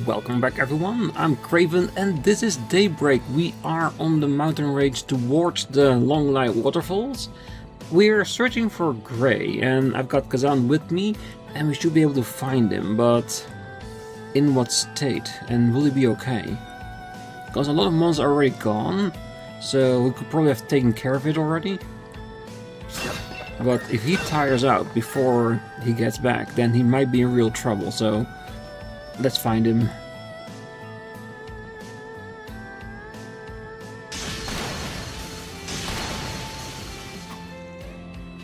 Welcome back everyone, I'm Craven and this is Daybreak. We are on the mountain range towards the Longlai waterfalls. We're searching for Gray and I've got Kazan with me and we should be able to find him, but in what state and will he be okay? Because a lot of monsters are already gone, so we could probably have taken care of it already. But if he tires out before he gets back, then he might be in real trouble, so let's find him.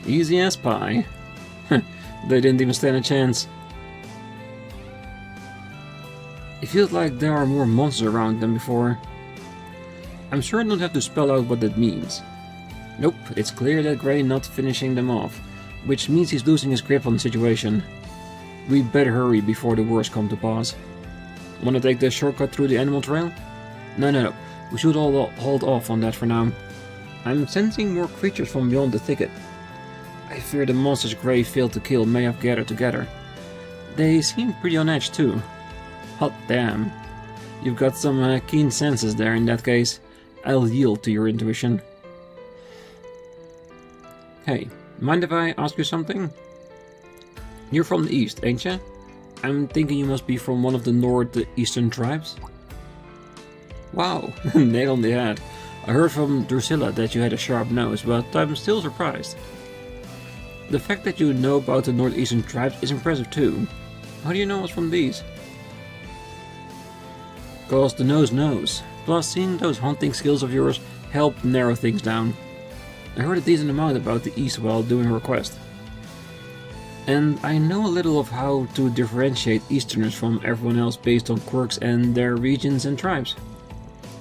Easy as pie. They didn't even stand a chance. It feels like there are more monsters around than before. I'm sure I don't have to spell out what that means. Nope, it's clear that Gray not finishing them off, which means he's losing his grip on the situation. We better hurry before the worst come to pass. Wanna take the shortcut through the animal trail? No. We should all hold off on that for now. I'm sensing more creatures from beyond the thicket. I fear the monsters Gray failed to kill may have gathered together. They seem pretty on edge too. Hot damn. You've got some keen senses there in that case. I'll yield to your intuition. Hey, mind if I ask you something? You're from the east, ain't ya? I'm thinking you must be from one of the northeastern tribes. Wow, nail on the head. I heard from Drusilla that you had a sharp nose, but I'm still surprised. The fact that you know about the northeastern tribes is impressive too. How do you know I was from these? Cause the nose knows. Plus, seeing those hunting skills of yours help narrow things down. I heard a decent amount about the East while doing a request. And I know a little of how to differentiate Easterners from everyone else based on quirks and their regions and tribes.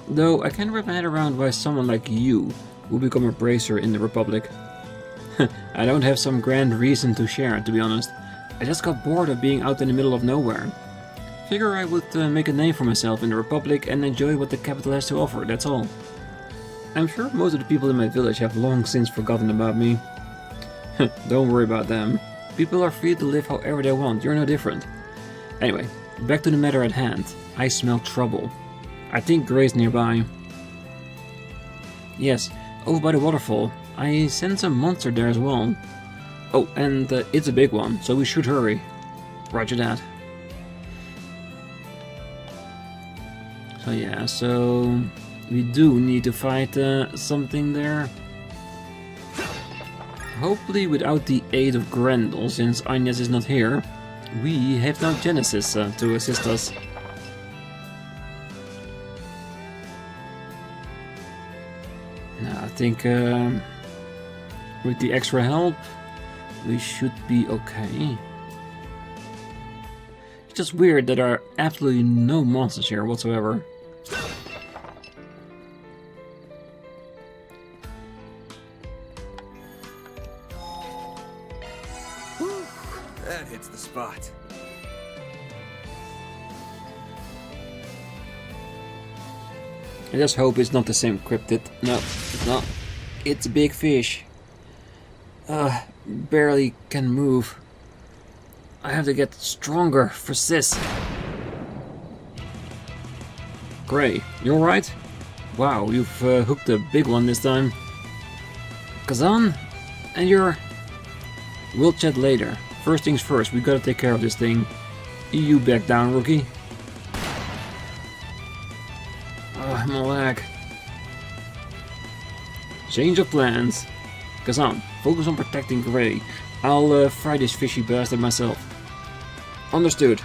Though I can't wrap my head around why someone like you will become a bracer in the Republic. I don't have some grand reason to share, to be honest. I just got bored of being out in the middle of nowhere. Figure I would make a name for myself in the Republic and enjoy what the capital has to offer, that's all. I'm sure most of the people in my village have long since forgotten about me. Don't worry about them. People are free to live however they want, you're no different. Anyway, back to the matter at hand. I smell trouble. I think Gray's nearby. Yes, over by the waterfall. I sense a monster there as well. Oh, and it's a big one, so we should hurry. Roger that. So we do need to fight something there. Hopefully without the aid of Grendel, since Agnes is not here. We have now Genesis to assist us. Now I think with the extra help we should be okay. It's just weird that there are absolutely no monsters here whatsoever. That hits the spot. I just hope it's not the same cryptid. No, it's not. It's a big fish. Barely can move. I have to get stronger for sis. Gray, you alright? Wow, you've hooked a big one this time. Kazan? And you're... We'll chat later. First things first, we gotta take care of this thing. You back down, rookie. My leg. Change of plans. Kazan, focus on protecting Gray. I'll fry this fishy bastard myself. Understood.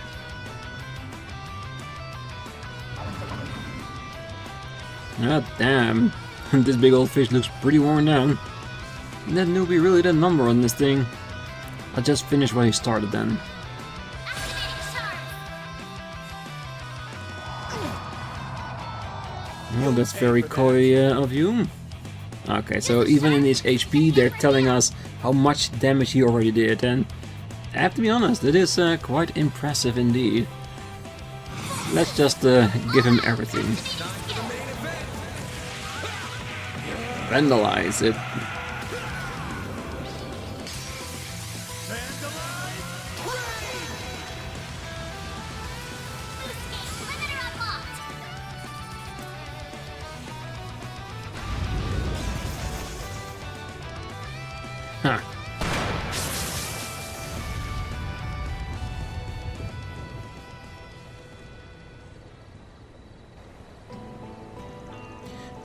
Ah, damn. This big old fish looks pretty worn down. That newbie really did a number on this thing. I'll just finish where he started then. Well, that's very coy of you. Okay, so even in his HP they're telling us how much damage he already did, and I have to be honest, it is quite impressive indeed. Let's just give him everything. Vandalize it.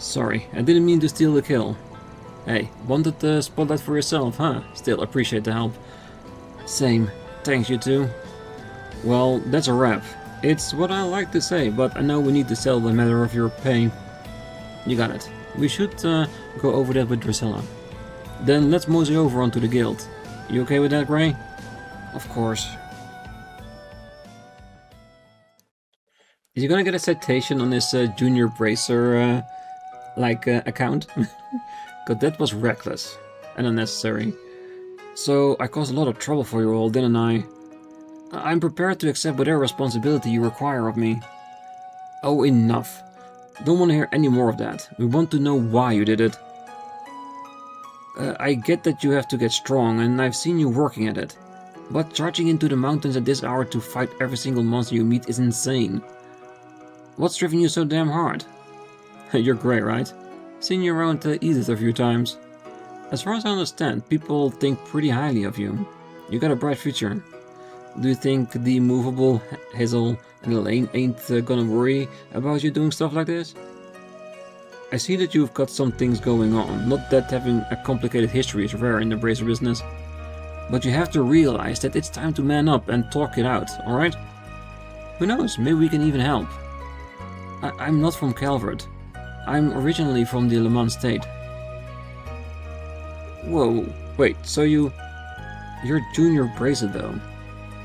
Sorry, I didn't mean to steal the kill. Hey, wanted the spotlight for yourself, huh? Still, appreciate the help. Same. Thanks, you too. Well, that's a wrap. It's what I like to say, but I know we need to settle the matter of your pay. You got it. We should go over that with Drusilla. Then let's mosey over onto the guild. You okay with that, Gray? Of course. Is he gonna get a citation on his junior bracer account? Cause that was reckless and unnecessary. So I caused a lot of trouble for you all, didn't I? I'm prepared to accept whatever responsibility you require of me. Oh, enough. Don't want to hear any more of that. We want to know why you did it. I get that you have to get strong, and I've seen you working at it. But charging into the mountains at this hour to fight every single monster you meet is insane. What's driven you so damn hard? You're great, right? Seen you around Edith a few times. As far as I understand, people think pretty highly of you. You got a bright future. Do you think the immovable Hazel and Elaine ain't gonna worry about you doing stuff like this? I see that you've got some things going on, not that having a complicated history is rare in the bracer business. But you have to realize that it's time to man up and talk it out, alright? Who knows, maybe we can even help. I'm not from Calvard. I'm originally from the Le Mans state. Whoa, wait, so you're junior bracer though.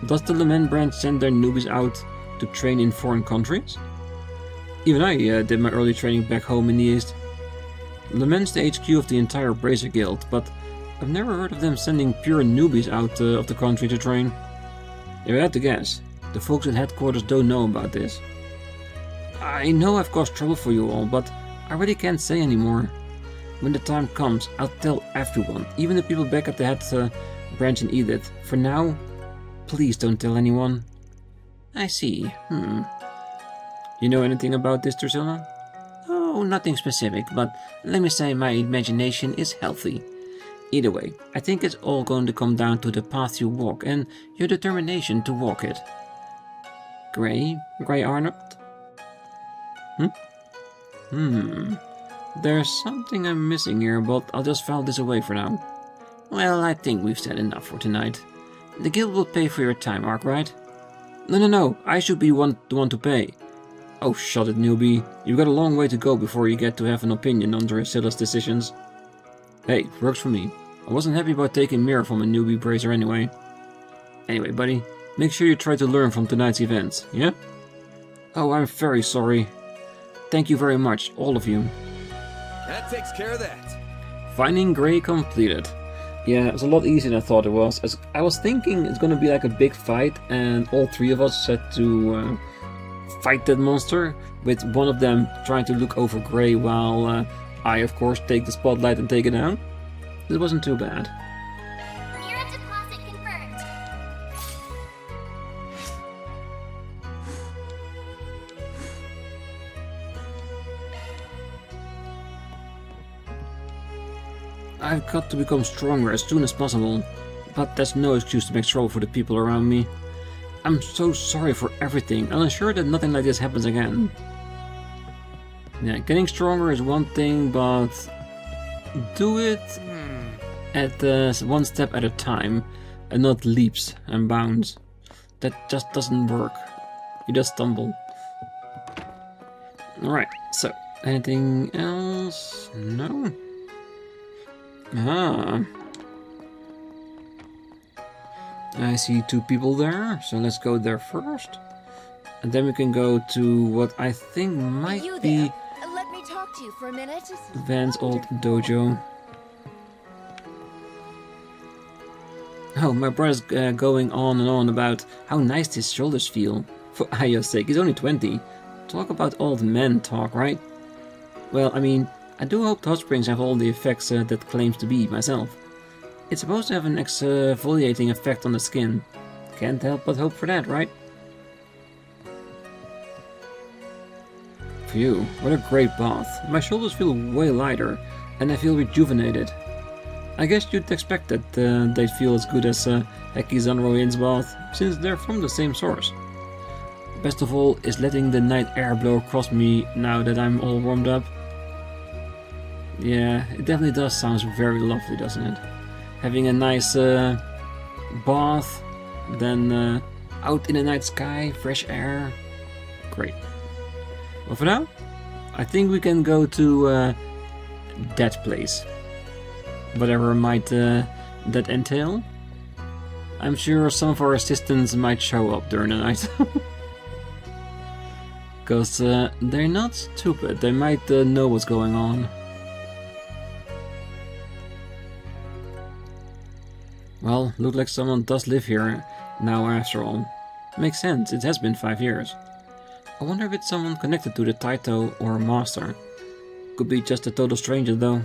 Does the Le Mans branch send their newbies out to train in foreign countries? Even I did my early training back home in the East. Le Mans is the HQ of the entire Bracer Guild, but I've never heard of them sending pure newbies out of the country to train. If I had to guess, the folks at headquarters don't know about this. I know I've caused trouble for you all, but I really can't say anymore. When the time comes, I'll tell everyone, even the people back at the head branch in Edith. For now, please don't tell anyone. I see. You know anything about this, Drusilla? Oh, nothing specific, but let me say my imagination is healthy. Either way, I think it's all going to come down to the path you walk and your determination to walk it. Gray Arnold? There's something I'm missing here, but I'll just file this away for now. Well, I think we've said enough for tonight. The guild will pay for your time, ARKRIDE. No, I should be the one to pay. Oh, shut it, newbie. You've got a long way to go before you get to have an opinion on Drusilla's decisions. Hey, works for me. I wasn't happy about taking Mira from a newbie bracer anyway. Anyway, buddy, make sure you try to learn from tonight's events, yeah? Oh, I'm very sorry. Thank you very much, all of you. That takes care of that. Finding Gray completed. Yeah, it was a lot easier than I thought it was. As I was thinking it's gonna be like a big fight and all three of us had to fight that monster, with one of them trying to look over Gray while I, of course, take the spotlight and take it down. This wasn't too bad. Mira deposit confirmed. I've got to become stronger as soon as possible, but that's no excuse to make trouble for the people around me. I'm so sorry for everything, and I'm sure that nothing like this happens again. Yeah, getting stronger is one thing, but do it at one step at a time, and not leaps and bounds. That just doesn't work. You just stumble. Alright, so, anything else? No? I see two people there, so let's go there first. And then we can go to what I think might be Let me talk to you for a minute. Van's old dojo. Oh, my brother's going on and on about how nice his shoulders feel. For Ayo's sake, he's only 20. Talk about old men talk, right? Well, I mean, I do hope the hot springs have all the effects that claims to be myself. It's supposed to have an exfoliating effect on the skin. Can't help but hope for that, right? Phew, what a great bath. My shoulders feel way lighter, and I feel rejuvenated. I guess you'd expect that they'd feel as good as Heki's and Royan's bath, since they're from the same source. Best of all is letting the night air blow across me now that I'm all warmed up. Yeah, it definitely does sound very lovely, doesn't it? Having a nice bath, then out in the night sky, fresh air. Great. Well, for now, I think we can go to that place. Whatever might that entail. I'm sure some of our assistants might show up during the night. Because they're not stupid, they might know what's going on. Well, looks like someone does live here now after all. Makes sense, it has been 5 years. I wonder if it's someone connected to the Taito or Master. Could be just a total stranger though.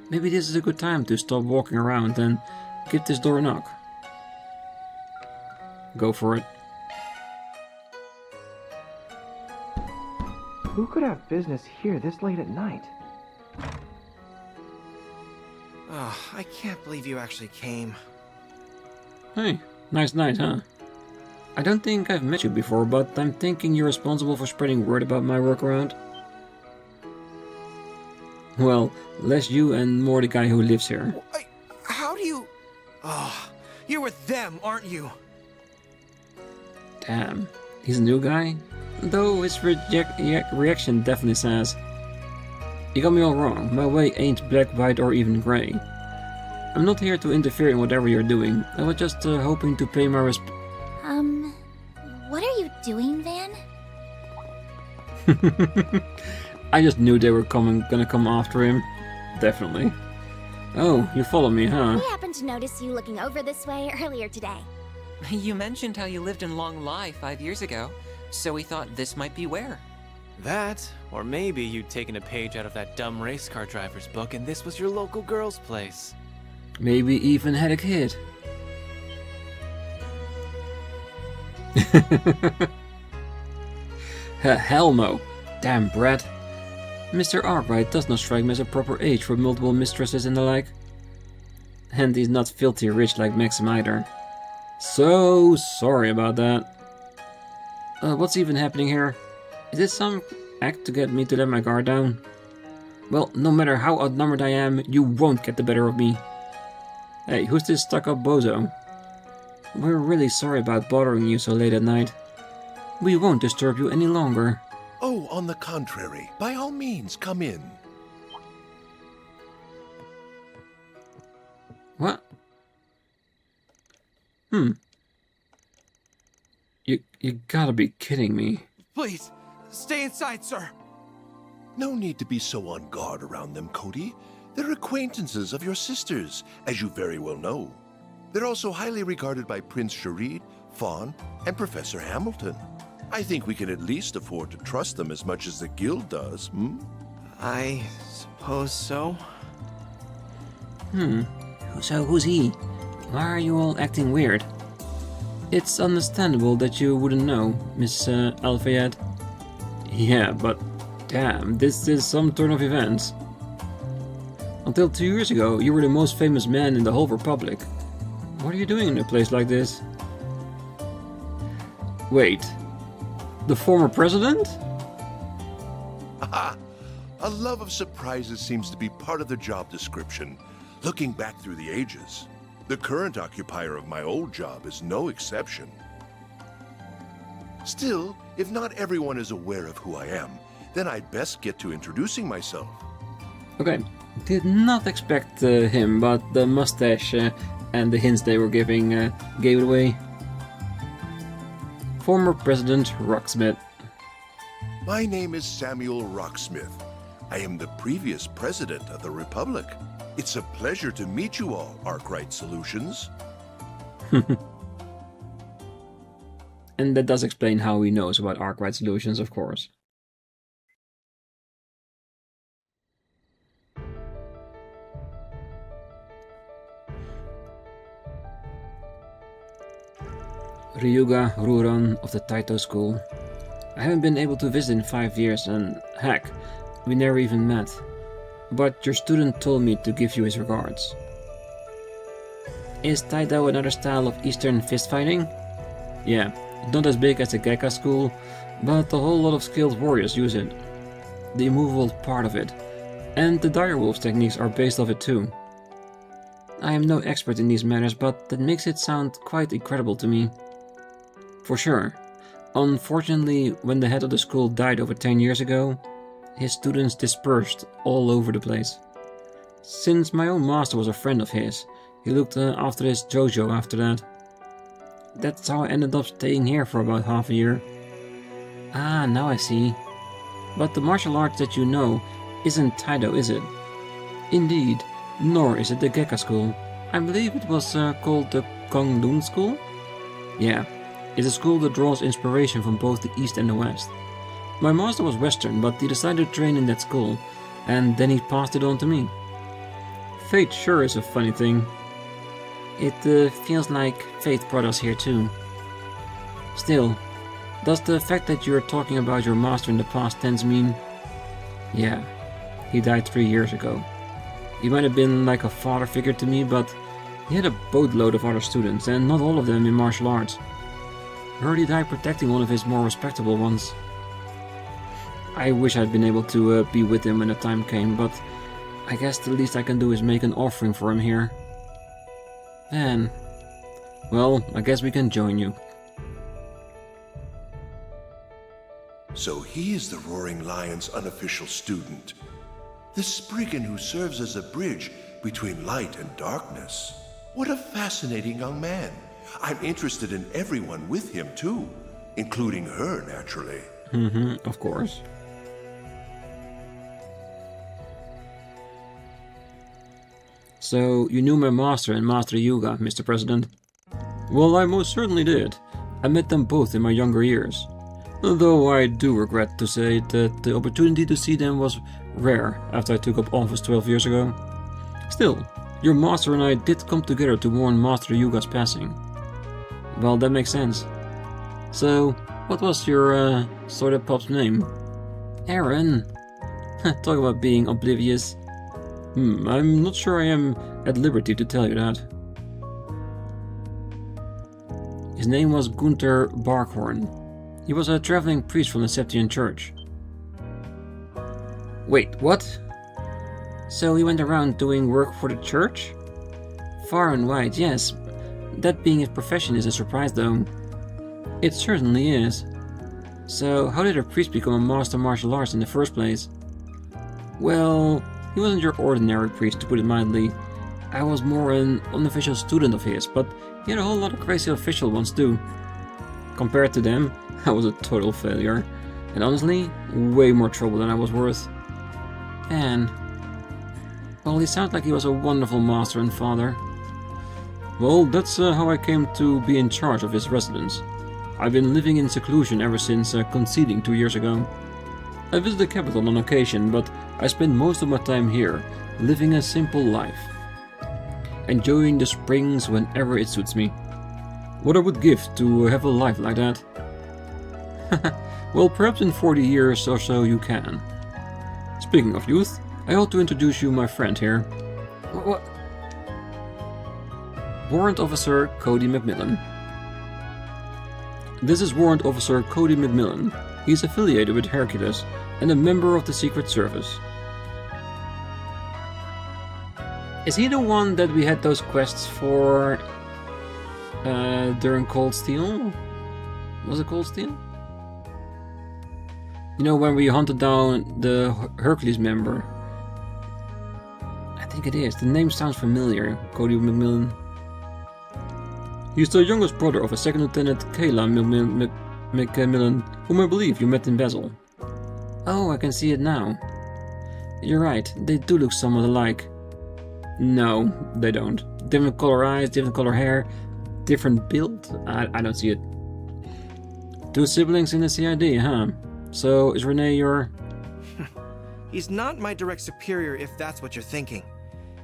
Maybe this is a good time to stop walking around and give this door a knock. Go for it. Who could have business here this late at night? Oh, I can't believe you actually came. Hey, nice night, huh? I don't think I've met you before, but I'm thinking you're responsible for spreading word about my work around. Well, less you and more the guy who lives here. How do you... Oh, you're with them, aren't you? Damn, he's a new guy? Though his reaction definitely says, "You got me all wrong, my way ain't black, white or even grey. I'm not here to interfere in whatever you're doing, I was just hoping to pay my respect." What are you doing, Van? I just knew they were gonna come after him. Definitely. Oh, you follow me, huh? We happened to notice you looking over this way earlier today. You mentioned how you lived in Longlai 5 years ago, so we thought this might be where. That, or maybe you'd taken a page out of that dumb race car driver's book and this was your local girl's place. Maybe even had a kid. Hell no. Damn brat. Mr. ARKRIDE does not strike me as a proper age for multiple mistresses and the like. And he's not filthy rich like Maxim either. So sorry about that. What's even happening here? Is this some act to get me to let my guard down? Well, no matter how outnumbered I am, you won't get the better of me. Hey, who's this stuck-up bozo? We're really sorry about bothering you so late at night. We won't disturb you any longer. Oh, on the contrary, by all means, come in. What? You gotta be kidding me. Please, stay inside, sir. No need to be so on guard around them, Cody. They're acquaintances of your sisters, as you very well know. They're also highly regarded by Prince Sharid, Fawn, and Professor Hamilton. I think we can at least afford to trust them as much as the guild does, I suppose so. So who's he? Why are you all acting weird? It's understandable that you wouldn't know, Miss Alfayed. Yeah, but damn, this is some turn of events. Until 2 years ago, you were the most famous man in the whole Republic. What are you doing in a place like this? Wait, the former president? Haha! A love of surprises seems to be part of the job description, looking back through the ages. The current occupier of my old job is no exception. Still, if not everyone is aware of who I am, then I'd best get to introducing myself. Okay, did not expect him, but the mustache and the hints they were giving gave it away. Former President Rocksmith. My name is Samuel Rocksmith. I am the previous president of the Republic. It's a pleasure to meet you all, ARKRIDE Solutions. And that does explain how he knows about ARKRIDE Solutions, of course. Ryuga Ruron of the Taito School. I haven't been able to visit in 5 years and heck, we never even met. But your student told me to give you his regards. Is Taito another style of Eastern fistfighting? Yeah, not as big as the Gekka school, but a whole lot of skilled warriors use it. The immovable part of it. And the direwolf's techniques are based off it too. I am no expert in these matters, but that makes it sound quite incredible to me. For sure. Unfortunately, when the head of the school died over 10 years ago, his students dispersed all over the place. Since my own master was a friend of his, he looked after his dojo after that. That's how I ended up staying here for about half a year. Ah, now I see. But the martial arts that you know isn't Taido, is it? Indeed, nor is it the Gekka school. I believe it was called the Konglun school? Yeah, it's a school that draws inspiration from both the East and the West. My master was Western, but he decided to train in that school, and then he passed it on to me. Fate sure is a funny thing. It feels like fate brought us here too. Still, does the fact that you're talking about your master in the past tense mean... Yeah, he died 3 years ago. He might have been like a father figure to me, but he had a boatload of other students, and not all of them in martial arts. Heard he died protecting one of his more respectable ones. I wish I'd been able to be with him when the time came, but I guess the least I can do is make an offering for him here. Then, well, I guess we can join you. So he is the Roaring Lion's unofficial student. The spriggan who serves as a bridge between light and darkness. What a fascinating young man. I'm interested in everyone with him too, including her, naturally. Of course. So, you knew my master and Master Yuga, Mr. President? Well, I most certainly did. I met them both in my younger years. Though I do regret to say that the opportunity to see them was rare after I took up office 12 years ago. Still, your master and I did come together to mourn Master Yuga's passing. Well, that makes sense. So, what was your, sort of pop's name? Aaron. Talk about being oblivious. I'm not sure I am at liberty to tell you that. His name was Gunther Barkhorn. He was a traveling priest from the Septian Church. Wait, what? So he went around doing work for the church? Far and wide, yes. That being his profession is a surprise though. It certainly is. So how did a priest become a master martial arts in the first place? Well, he wasn't your ordinary priest, to put it mildly. I was more an unofficial student of his, but he had a whole lot of crazy official ones too. Compared to them, I was a total failure. And honestly, way more trouble than I was worth. And... well, he sounds like he was a wonderful master and father. Well, that's how I came to be in charge of his residence. I've been living in seclusion ever since conceding 2 years ago. I visit the capital on occasion, but I spend most of my time here, living a simple life. Enjoying the springs whenever it suits me. What I would give to have a life like that. Well, perhaps in 40 years or so you can. Speaking of youth, I ought to introduce you my friend here. What? Warrant Officer Cody Macmillan. This is Warrant Officer Cody Macmillan. He's affiliated with Hercules and a member of the Secret Service. Is he the one that we had those quests for during Cold Steel? Was it Cold Steel? You know, when we hunted down the Hercules member. I think it is. The name sounds familiar. Cody Macmillan. He's the youngest brother of a second lieutenant Kayla Macmillan, whom I believe you met in Basel. Oh, I can see it now. You're right, they do look somewhat alike. No, they don't. Different color eyes, different color hair, different build? I don't see it. 2 siblings in the CID, huh? So, is Renee your... He's not my direct superior if that's what you're thinking.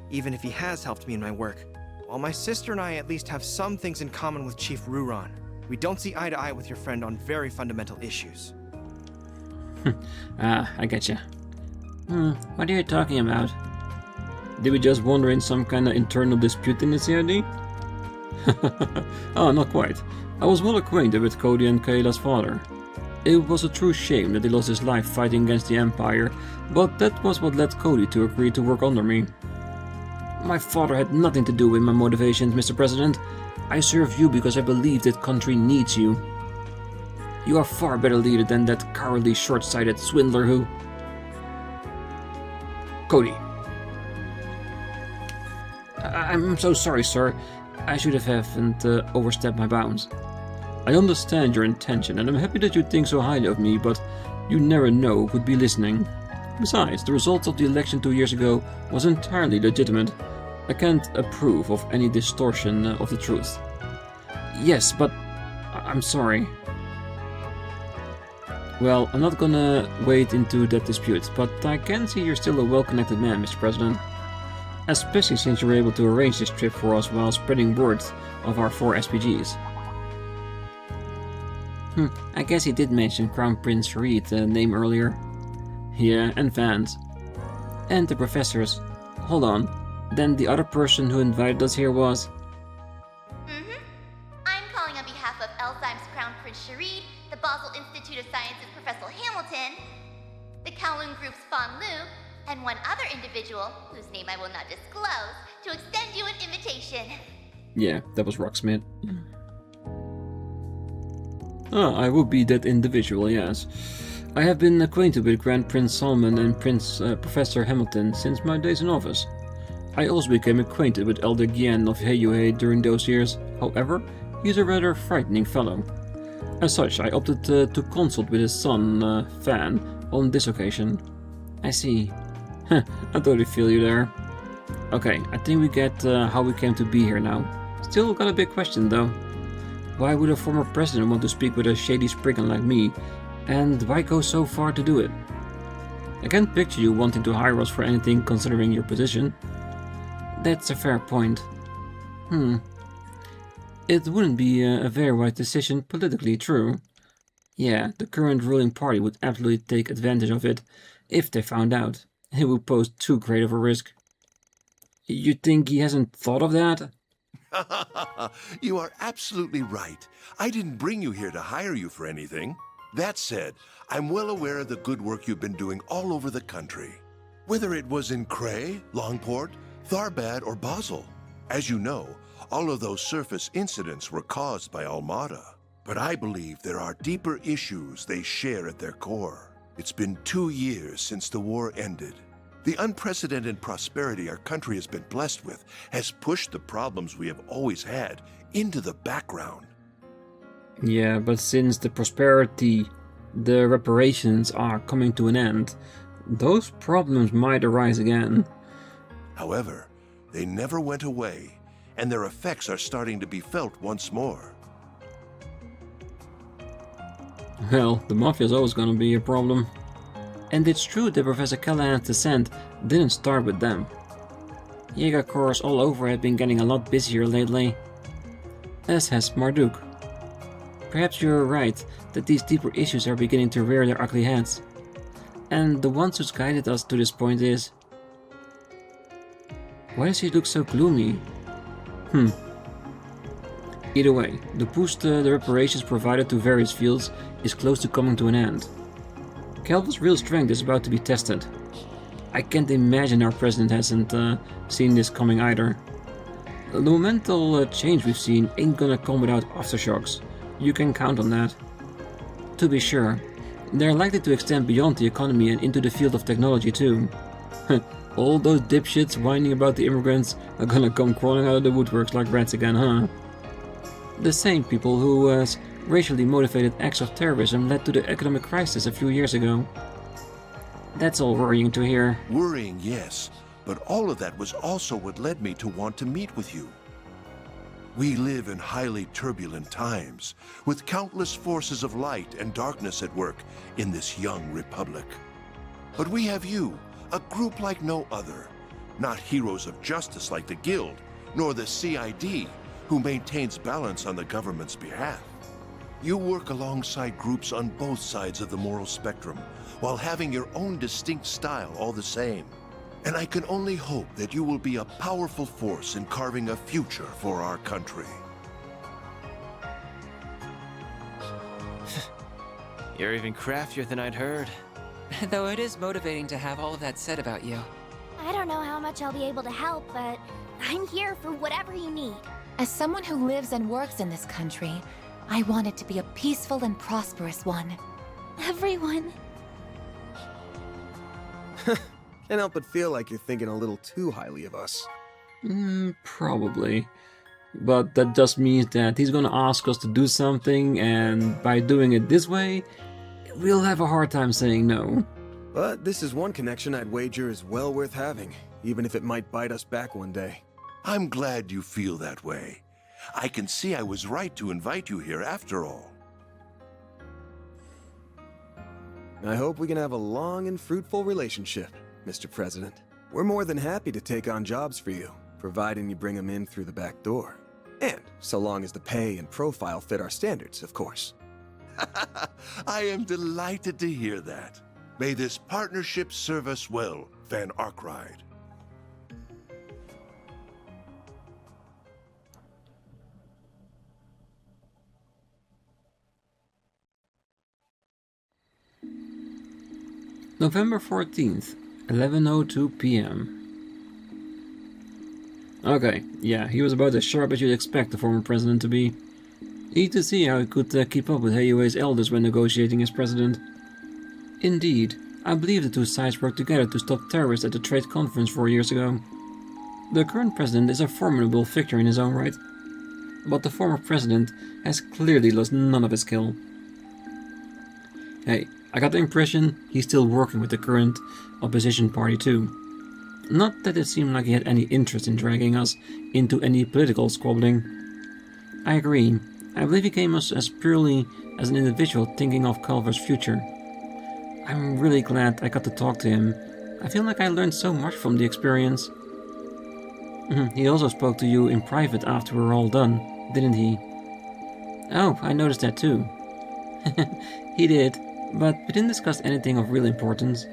Even if he has helped me in my work. While my sister and I at least have some things in common with Chief Ruron, we don't see eye to eye with your friend on very fundamental issues. I getcha. What are you talking about? Did we just wander in some kind of internal dispute in the CID? Oh, not quite. I was well acquainted with Cody and Kayla's father. It was a true shame that he lost his life fighting against the Empire, but that was what led Cody to agree to work under me. My father had nothing to do with my motivations, Mr. President. I serve you because I believe that country needs you. You are far better leader than that cowardly, short-sighted swindler who... Cody. I'm so sorry, sir. I should haven't overstepped my bounds. I understand your intention, and I'm happy that you think so highly of me, but you never know who would be listening. Besides, the results of the election 2 years ago was entirely legitimate. I can't approve of any distortion of the truth. Yes, but I'm sorry. Well, I'm not gonna wade into that dispute, but I can see you're still a well-connected man, Mr. President. Especially since you were able to arrange this trip for us while spreading word of our 4 SPGs. I guess he did mention Crown Prince Sharid's name earlier. Yeah, and Vance. And the professors. Hold on. Then the other person who invited us here was... I'm calling on behalf of Elzheim's Crown Prince Sharid, the Basel Institute of Sciences Professor Hamilton, the Kowloon Group's Fan Lu, and one other individual, whose name I will not disclose, to extend you an invitation. Yeah, that was Rocksmith. I would be that individual, yes. I have been acquainted with Grand Prince Salman and Professor Hamilton since my days in office. I also became acquainted with Elder Gian of Heiyuhei during those years. However, he is a rather frightening fellow. As such, I opted to consult with his son, Fan, on this occasion. I see. I totally feel you there. Okay, I think we get how we came to be here now. Still got a big question though. Why would a former president want to speak with a shady spriggan like me? And why go so far to do it? I can't picture you wanting to hire us for anything considering your position. That's a fair point. It wouldn't be a very wise decision politically, true. Yeah, the current ruling party would absolutely take advantage of it if they found out. It would pose too great of a risk. You think he hasn't thought of that? You are absolutely right. I didn't bring you here to hire you for anything. That said, I'm well aware of the good work you've been doing all over the country. Whether it was in Cray, Longport, Tharbad, or Basel. As you know, all of those surface incidents were caused by Almada. But I believe there are deeper issues they share at their core. It's been 2 years since the war ended. The unprecedented prosperity our country has been blessed with has pushed the problems we have always had into the background. Yeah, but since the prosperity, the reparations are coming to an end, those problems might arise again. However, they never went away, and their effects are starting to be felt once more. Well, the Mafia is always gonna be a problem. And it's true that Professor Callahan's descent didn't start with them. Jaeger Corps all over have been getting a lot busier lately. As has Marduk. Perhaps you're right that these deeper issues are beginning to rear their ugly heads. And the one who's guided us to this point is... Why does he look so gloomy? Either way, the boost the reparations provided to various fields is close to coming to an end. Calvard's real strength is about to be tested. I can't imagine our president hasn't seen this coming either. The monumental change we've seen ain't gonna come without aftershocks. You can count on that. To be sure, they're likely to extend beyond the economy and into the field of technology too. All those dipshits whining about the immigrants are gonna come crawling out of the woodworks like rats again, huh? The same people who racially motivated acts of terrorism led to the economic crisis a few years ago. That's all worrying to hear. Worrying, yes, but all of that was also what led me to want to meet with you. We live in highly turbulent times, with countless forces of light and darkness at work in this young republic. But we have you, a group like no other, not heroes of justice like the Guild, nor the CID, who maintains balance on the government's behalf. You work alongside groups on both sides of the moral spectrum, while having your own distinct style all the same. And I can only hope that you will be a powerful force in carving a future for our country. You're even craftier than I'd heard. Though it is motivating to have all of that said about you. I don't know how much I'll be able to help, but I'm here for whatever you need. As someone who lives and works in this country, I want it to be a peaceful and prosperous one. Everyone. Can't help but feel like you're thinking a little too highly of us. Probably. But that just means that he's gonna ask us to do something, and by doing it this way, we'll have a hard time saying no. But this is one connection I'd wager is well worth having, even if it might bite us back one day. I'm glad you feel that way. I can see I was right to invite you here after all. I hope we can have a long and fruitful relationship, Mr. President. We're more than happy to take on jobs for you, providing you bring them in through the back door. And so long as the pay and profile fit our standards, of course. I am delighted to hear that. May this partnership serve us well, Van ARKRIDE. November 14th, 11:02 p.m. Okay, yeah, he was about as sharp as you'd expect the former president to be. Easy to see how he could keep up with Hayue's elders when negotiating as president. Indeed, I believe the two sides worked together to stop terrorists at the trade conference 4 years ago. The current president is a formidable figure in his own right, but the former president has clearly lost none of his skill. Hey, I got the impression he's still working with the current opposition party too. Not that it seemed like he had any interest in dragging us into any political squabbling. I agree. I believe he came as purely as an individual thinking of Calvard's future. I'm really glad I got to talk to him. I feel like I learned so much from the experience. He also spoke to you in private after we were all done, didn't he? Oh, I noticed that too. He did, but we didn't discuss anything of real importance.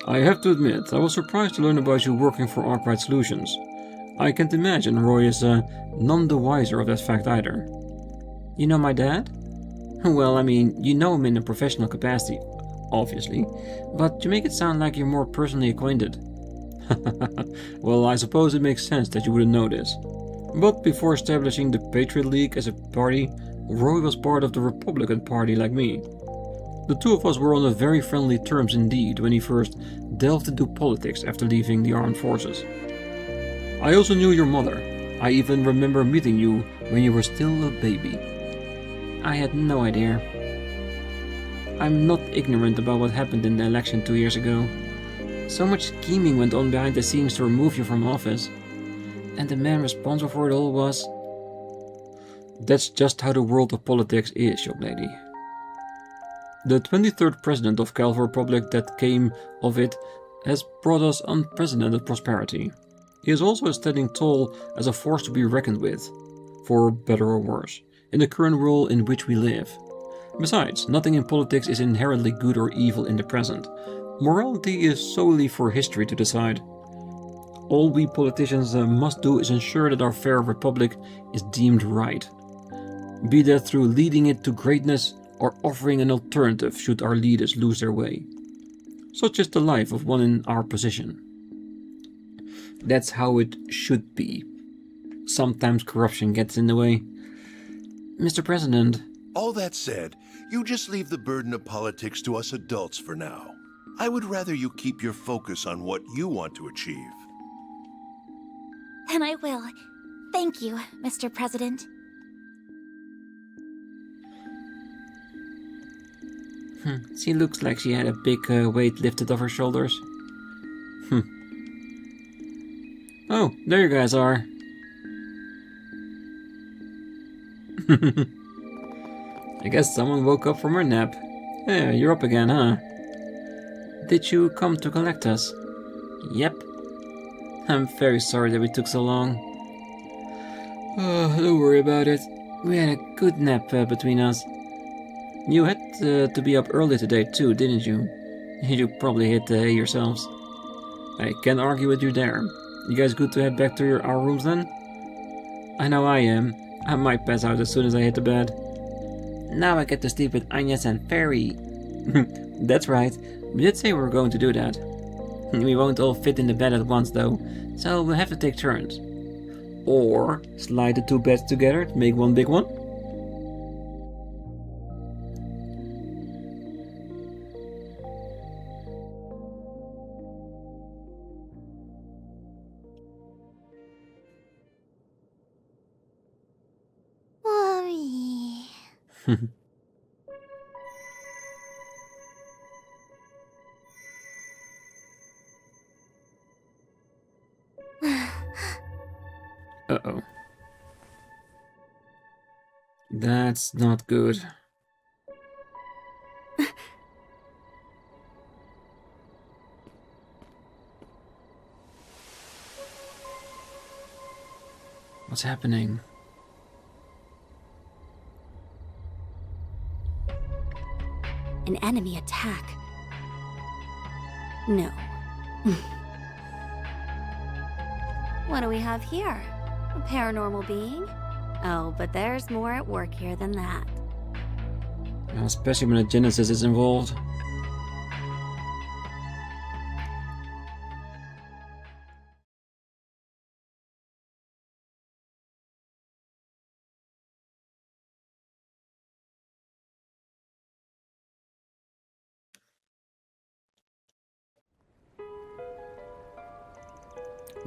I have to admit, I was surprised to learn about you working for ARKRIDE Solutions. I can't imagine Roy is none the wiser of that fact either. You know my dad? Well, I mean, you know him in a professional capacity, obviously, but you make it sound like you're more personally acquainted. Well, I suppose it makes sense that you wouldn't know this. But before establishing the Patriot League as a party, Roy was part of the Republican Party like me. The two of us were on a very friendly terms indeed when he first delved into politics after leaving the armed forces. I also knew your mother. I even remember meeting you when you were still a baby. I had no idea. I'm not ignorant about what happened in the election 2 years ago. So much scheming went on behind the scenes to remove you from office. And the man responsible for it all was... That's just how the world of politics is, young lady. The 23rd president of Calvard Republic that came of it has brought us unprecedented prosperity. He is also standing tall as a force to be reckoned with, for better or worse, in the current world in which we live. Besides, nothing in politics is inherently good or evil in the present. Morality is solely for history to decide. All we politicians must do is ensure that our fair republic is deemed right. Be that through leading it to greatness or offering an alternative should our leaders lose their way. Such is the life of one in our position. That's how it should be. Sometimes corruption gets in the way. Mr. President. All that said, you just leave the burden of politics to us adults for now. I would rather you keep your focus on what you want to achieve. And I will. Thank you, Mr. President. She looks like she had a big weight lifted off her shoulders. Oh, there you guys are. I guess someone woke up from her nap. Yeah, you're up again, huh? Did you come to collect us? Yep. I'm very sorry that we took so long. Oh, don't worry about it. We had a good nap between us. You had to be up early today too, didn't you? You probably hit the hay yourselves. I can't argue with you there. You guys good to head back to our rooms then? I know I am. I might pass out as soon as I hit the bed. Now I get to sleep with Agnes and Fairy. That's right, we did say we were going to do that. We won't all fit in the bed at once though, so we'll have to take turns. Or slide the two beds together to make one big one. Mommy. Uh-oh. That's not good. What's happening? An enemy attack. No. What do we have here? A paranormal being? Oh, but there's more at work here than that. Especially when a Genesis is involved.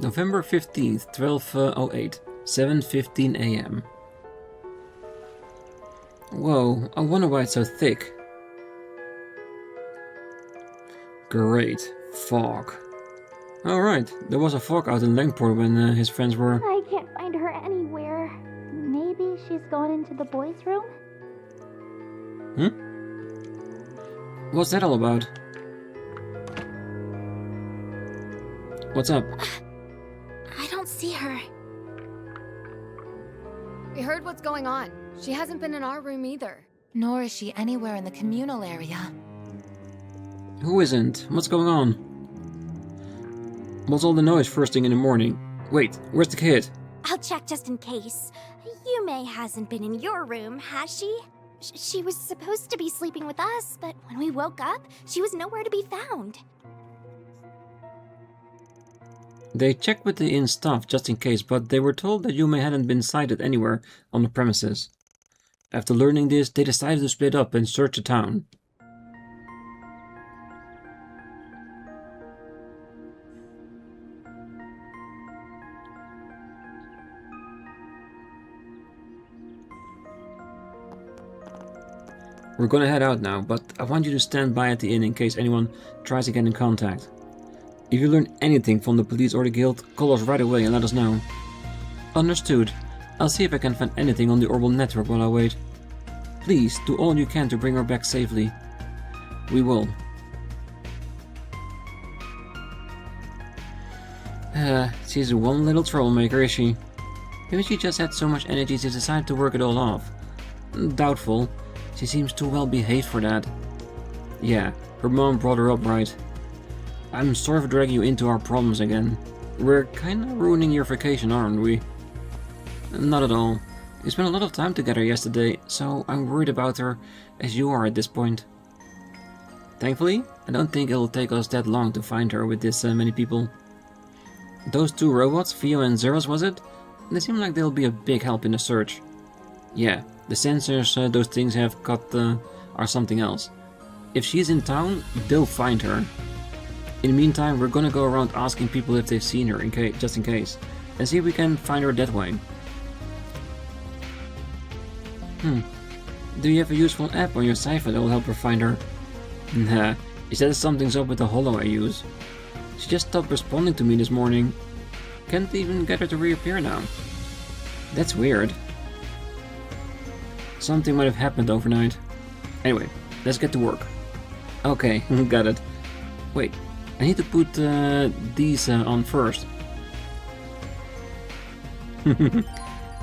November 15th, 12:08, 7:15 AM. Whoa, I wonder why it's so thick. Great, fog. Alright, there was a fog out in Langport when his friends were... I can't find her anywhere. Maybe she's gone into the boys' room? What's that all about? What's up? I don't see her. We heard what's going on. She hasn't been in our room either. Nor is she anywhere in the communal area. Who isn't? What's going on? What's all the noise first thing in the morning? Wait, where's the kid? I'll check just in case. Yume hasn't been in your room, has she? She was supposed to be sleeping with us, but when we woke up, she was nowhere to be found. They checked with the inn staff just in case, but they were told that Yume hadn't been sighted anywhere on the premises. After learning this, they decided to split up and search the town. We're gonna head out now, but I want you to stand by at the inn in case anyone tries to get in contact. If you learn anything from the police or the guild, call us right away and let us know. Understood. I'll see if I can find anything on the Orbital network while I wait. Please, do all you can to bring her back safely. We will. She's one little troublemaker, is she? Maybe she just had so much energy she decided to work it all off. Doubtful. She seems too well behaved for that. Yeah, her mom brought her up right. I'm sorry for dragging you into our problems again. We're kinda ruining your vacation, aren't we? Not at all. We spent a lot of time together yesterday, so I'm worried about her as you are at this point. Thankfully, I don't think it'll take us that long to find her with this many people. Those two robots, Theo and Zeros, was it? They seem like they'll be a big help in the search. Yeah, the sensors those things have got are something else. If she's in town, they'll find her. In the meantime, we're gonna go around asking people if they've seen her, just in case, and see if we can find her that way. Do you have a useful app on your cipher that will help her find her? Nah, he says something's up with the holo I use. She just stopped responding to me this morning. Can't even get her to reappear now. That's weird. Something might have happened overnight. Anyway, let's get to work. Okay, got it. Wait, I need to put these on first.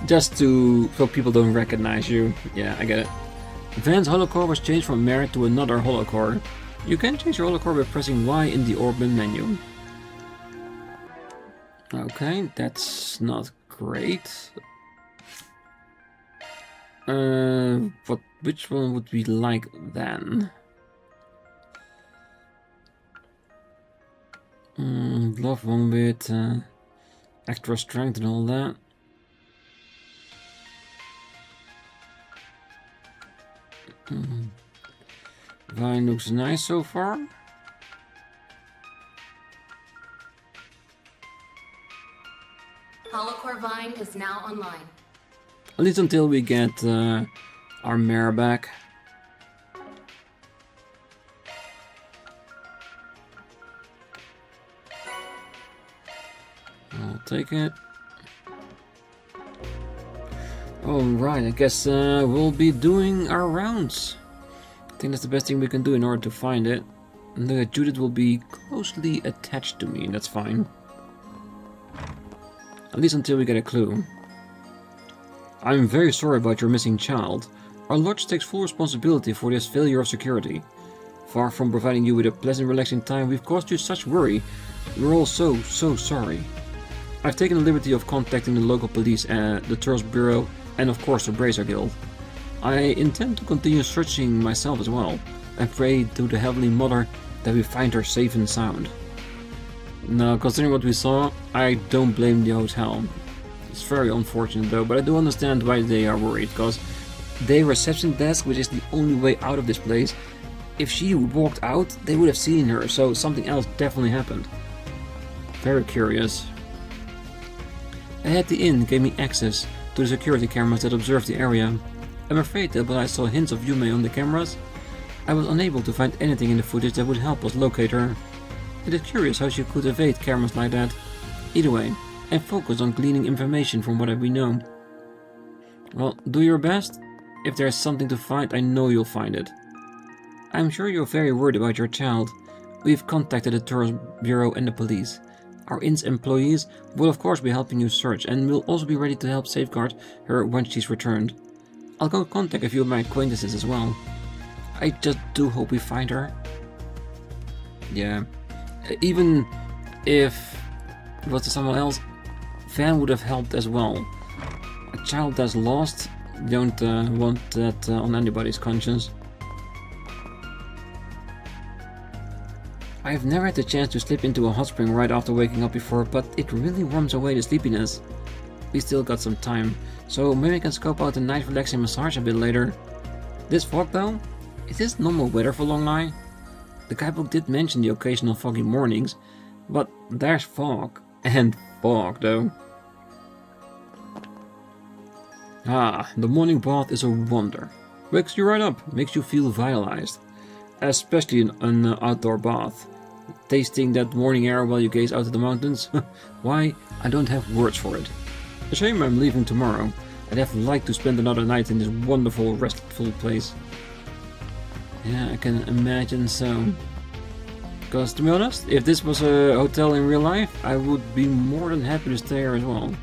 Just so people don't recognize you. Yeah, I get it. Van's holocore was changed from Merit to another holocore. You can change your holocore by pressing Y in the Orban menu. Okay, that's not great. Which one would we like then? Love one with extra strength and all that. Vine looks nice so far. Holocore Vine is now online. At least until we get our mare back. I'll take it. Alright, I guess we'll be doing our rounds. I think that's the best thing we can do in order to find it. And look at Judith will be closely attached to me, and that's fine. At least until we get a clue. I'm very sorry about your missing child. Our lodge takes full responsibility for this failure of security. Far from providing you with a pleasant, relaxing time, we've caused you such worry. We're all so sorry. I've taken the liberty of contacting the local police, the Thors Bureau, and of course the Bracer Guild. I intend to continue searching myself as well, and pray to the Heavenly Mother that we find her safe and sound. Now, considering what we saw, I don't blame the hotel. It's very unfortunate though, but I do understand why they are worried, because their reception desk, which is the only way out of this place, if she walked out, they would have seen her, so something else definitely happened. Very curious. At the inn gave me access to the security cameras that observe the area. I'm afraid that while I saw hints of Yume on the cameras, I was unable to find anything in the footage that would help us locate her. It is curious how she could evade cameras like that. Either way, I'm focused on gleaning information from what we know. Well, do your best. If there is something to find, I know you'll find it. I'm sure you're very worried about your child. We've contacted the Thors Bureau and the police. Our inn's employees will of course be helping you search, and will also be ready to help safeguard her when she's returned. I'll go contact a few of my acquaintances as well. I just do hope we find her. Yeah. Even if it was to someone else, Van would have helped as well. A child that's lost, don't want that on anybody's conscience. I've never had the chance to slip into a hot spring right after waking up before, but it really warms away the sleepiness. We still got some time, so maybe I can scope out a nice relaxing massage a bit later. This fog though? Is this normal weather for Longlai? The guidebook did mention the occasional foggy mornings, but there's fog. And fog though. The morning bath is a wonder. Wakes you right up, makes you feel vitalized. Especially an outdoor bath. Tasting that morning air while you gaze out at the mountains. Why, I don't have words for it. A shame I'm leaving tomorrow. I'd have liked to spend another night in this wonderful, restful place. Yeah, I can imagine so. Because to be honest, if this was a hotel in real life, I would be more than happy to stay here as well.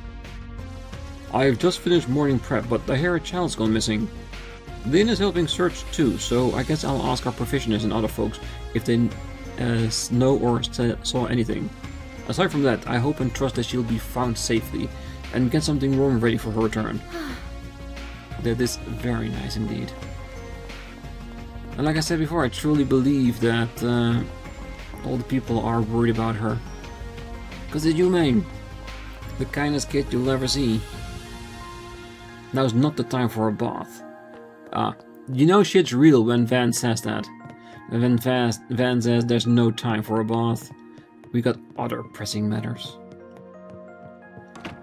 I've just finished morning prep, but I hear a child's gone missing. The inn is helping search too, so I guess I'll ask our professionals and other folks if they know or saw anything. Aside from that, I hope and trust that she'll be found safely and get something warm ready for her return. That is very nice indeed. And like I said before, I truly believe that all the people are worried about her. Because it's Yume, the kindest kid you'll ever see. Now's not the time for a bath. You know shit's real when Van says that. When Van says there's no time for a bath. We got other pressing matters.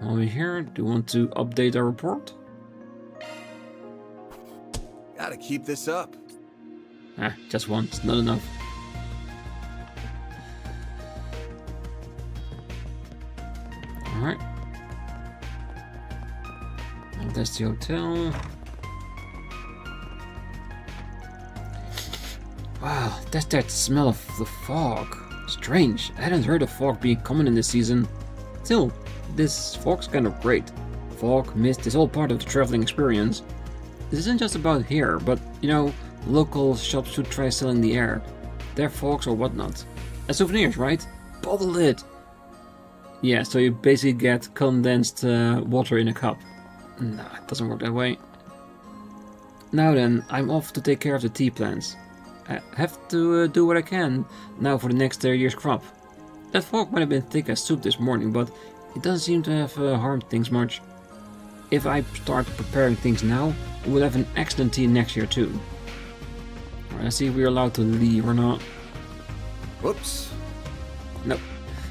While we're here, do you want to update our report? Gotta keep this up. Just once, not enough. Alright. And that's the hotel. Wow, that's that smell of the fog. Strange, I hadn't heard of fog being common in this season. Still, this fog's kind of great. Fog, mist is all part of the traveling experience. This isn't just about here, but, you know, local shops should try selling the air. Their fogs or whatnot. As souvenirs, right? Bottle it! Yeah, so you basically get condensed water in a cup. Nah, it doesn't work that way. Now then, I'm off to take care of the tea plants. I have to do what I can now for the next year's crop. That fog might have been thick as soup this morning, but it doesn't seem to have harmed things much. If I start preparing things now, we'll have an excellent tea next year too. Alright, let's see if we're allowed to leave or not. Whoops. Nope.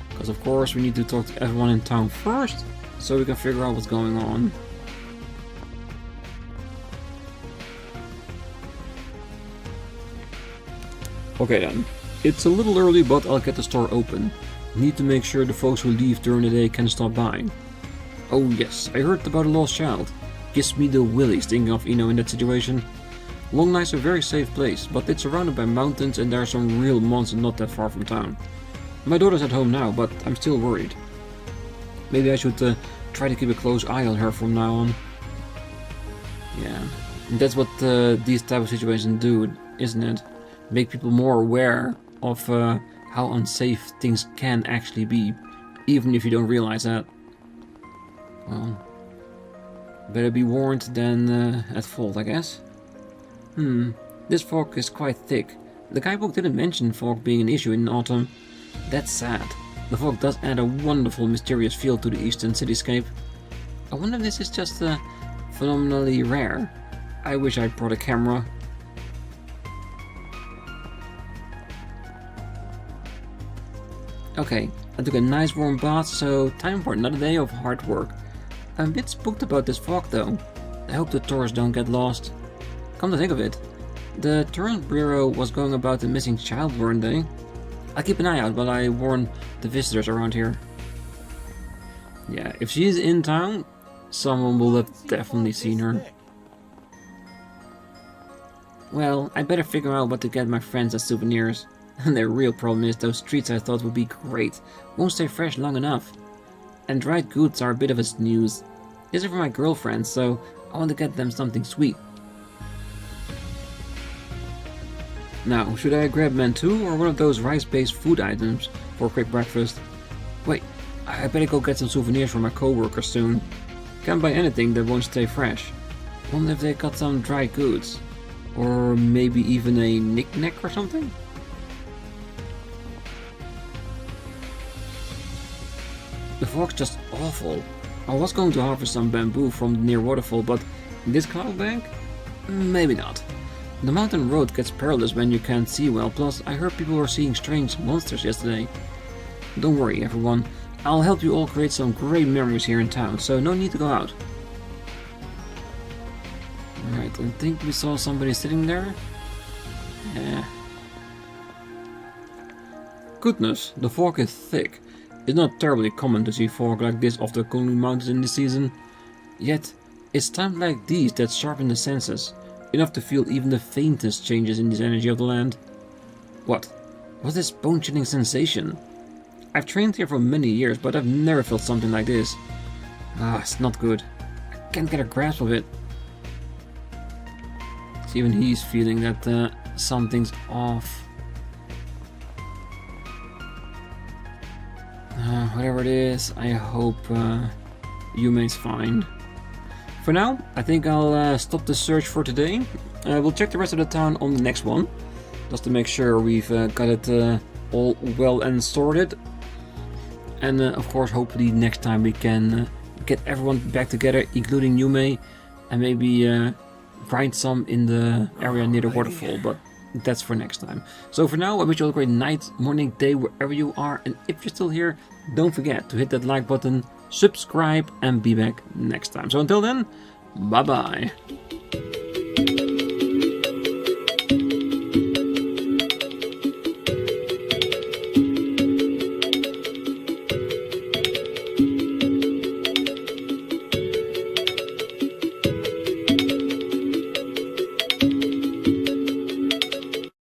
Because of course we need to talk to everyone in town first, so we can figure out what's going on. Okay then. It's a little early, but I'll get the store open. Need to make sure the folks who leave during the day can stop by. Oh yes, I heard about a lost child. Gives me the willies thinking of Ino in that situation. Longlai's a very safe place, but it's surrounded by mountains and there are some real monsters not that far from town. My daughter's at home now, but I'm still worried. Maybe I should try to keep a close eye on her from now on. Yeah, and that's what these type of situations do, isn't it? Make people more aware of how unsafe things can actually be, even if you don't realize that. Well, better be warned than at fault, I guess. This fog is quite thick. The guidebook didn't mention fog being an issue in autumn. That's sad. The fog does add a wonderful, mysterious feel to the eastern cityscape. I wonder if this is just phenomenally rare. I wish I brought a camera. Okay, I took a nice warm bath, so time for another day of hard work. I'm a bit spooked about this fog though. I hope the Thors don't get lost. Come to think of it, the Tourist Bureau was going about the missing child, weren't they? I'll keep an eye out while I warn the visitors around here. Yeah, if she's in town, someone will have definitely seen her. Well, I better figure out what to get my friends as souvenirs. And the real problem is those treats I thought would be great won't stay fresh long enough. And dried goods are a bit of a snooze. These are for my girlfriends, so I want to get them something sweet. Now, should I grab Mantou or one of those rice-based food items for a quick breakfast? Wait, I better go get some souvenirs for my co-workers soon. Can't buy anything that won't stay fresh. Wonder if they got some dried goods. Or maybe even a knick-knack or something? The fog's just awful. I was going to harvest some bamboo from the near waterfall, but in this cloud bank? Maybe not. The mountain road gets perilous when you can't see well, plus I heard people were seeing strange monsters yesterday. Don't worry everyone, I'll help you all create some great memories here in town, so no need to go out. Alright, I think we saw somebody sitting there. Yeah. Goodness, the fog is thick. It's not terribly common to see fog like this off the Kunlun Mountains in this season. Yet, it's times like these that sharpen the senses, enough to feel even the faintest changes in this energy of the land. What? What's this bone-chilling sensation? I've trained here for many years, but I've never felt something like this. It's not good. I can't get a grasp of it. So even he's feeling that something's off. Whatever it is, I hope Yume's fine. For now, I think I'll stop the search for today. We'll check the rest of the town on the next one, just to make sure we've got it all well and sorted. And of course, hopefully next time we can get everyone back together, including Yume, and maybe grind some in the area near the waterfall, but that's for next time. So for now, I wish you all a great night, morning, day, wherever you are, and if you're still here, don't forget to hit that like button, subscribe, and be back next time. So until then, bye bye.